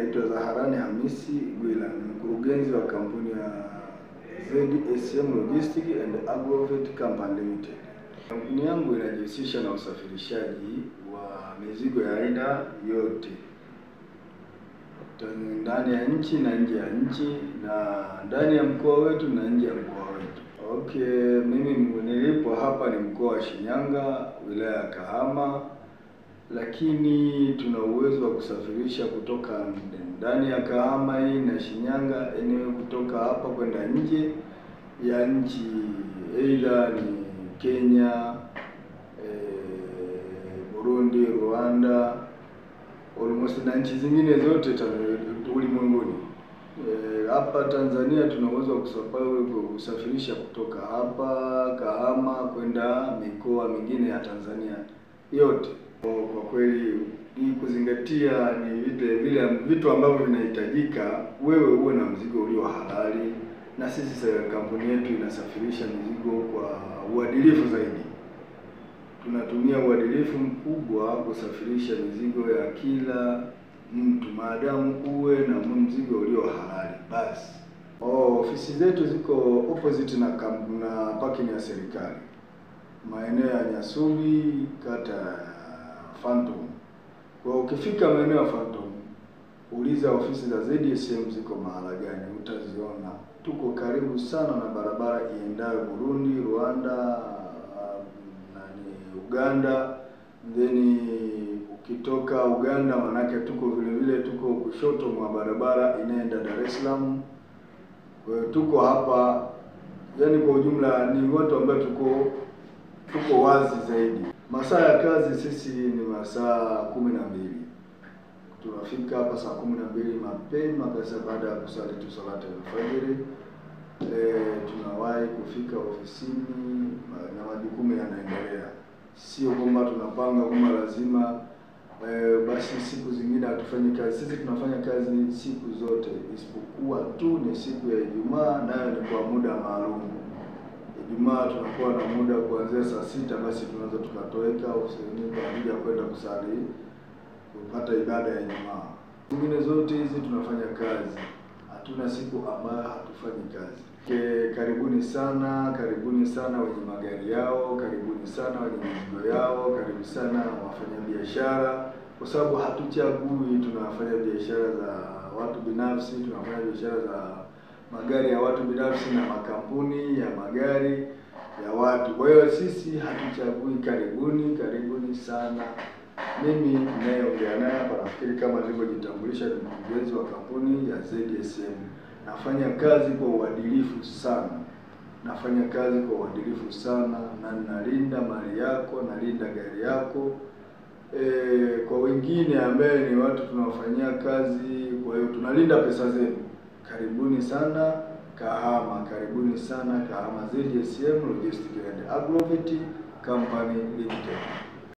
naitwa Zaharani Hamisi Gwila, ni mkurugenzi wa kampuni ya ZSM Logistics and Agrovet Company Limited. Kampuni yangu inajihusisha na usafirishaji wa mizigo ya aina yote ndani ya nchi na nje ya nchi, na ndani ya mkoa wetu na nje ya mkoa wetu. Okay, mimi nilipo hapa ni mkoa wa Shinyanga, wilaya ya Kahama, lakini tuna uwezo wa kusafirisha kutoka ndani ya Kahama hii na Shinyanga, kutoka hapa kwenda nje ya nchi, aidha ni Kenya, Burundi, Rwanda, almost na nchi zingine zote ulimwenguni. Hapa Tanzania tuna uwezo wa kusafirisha kutoka hapa Kahama kwenda mikoa mingine ya Tanzania yote. Kwa kweli ni kuzingatia ni vile vitu ambavyo vinahitajika, wewe uwe na mzigo ulio halali, na sisi kampuni yetu inasafirisha mizigo kwa uadilifu zaidi. Tunatumia uadilifu mkubwa kusafirisha mizigo ya kila mtu, maadamu uwe na mzigo ulio halali basi. Ofisi zetu ziko opposite na parking ya serikali, maeneo ya Nyasubi, kata Phantom. Kwa ukifika maeneo ya Phantom, uliza ofisi za ZSM ziko mahala gani, utaziona. Tuko karibu sana na barabara iendayo Burundi, Rwanda, Uganda. Then ukitoka Uganda, manake tuko vile tuko kushoto mwa barabara inaenda Dar es Salaam. Kwa hiyo tuko hapa, yani kwa ujumla ni watu ambao tuko wazi zaidi. Masaa ya kazi sisi ni masaa 12. Tunafika hapa saa 12 mapema kabisa baada ya kusali salati al-fajr. Tunawahi kufika ofisini na majukumu yanaendelea. Sio kwamba tunapanga kama lazima basi siku zingine hatufanyi kazi. Sisi tunafanya kazi siku zote, isipokuwa tu ni siku ya Ijumaa, nayo ni kwa muda maalum. Ijumaa tunakuwa na muda kuanzia saa 6, basi tunaweza tukatoweka ofisini kwa ajili ya kwenda kusali, kupata ibada ya Ijumaa. Zingine zote hizi tunafanya kazi, hatuna siku ambayo hatufanyi kazi. Karibuni sana wenye magari yao, karibuni sana wenye mizigo yao, karibu sana wafanyabiashara, kwa sababu hatuchagui. Tunafanya biashara za watu binafsi, tunafanya biashara za magari ya watu binafsi na makampuni ya magari ya watu. Kwa hiyo sisi hatuchagui. Karibuni sana. Mimi ninayeongea naye hapa, nafikiri kama nilivyojitambulisha, ni mkurugenzi wa kampuni ya ZSM. Nafanya kazi kwa uadilifu sana, na nalinda mali yako, nalinda gari yako. Kwa wengine ambaye ni watu tunawafanyia kazi, kwa hiyo tunalinda pesa zenu. Karibuni sana Kahama, ZSM Logistics and Agrovet Company Limited.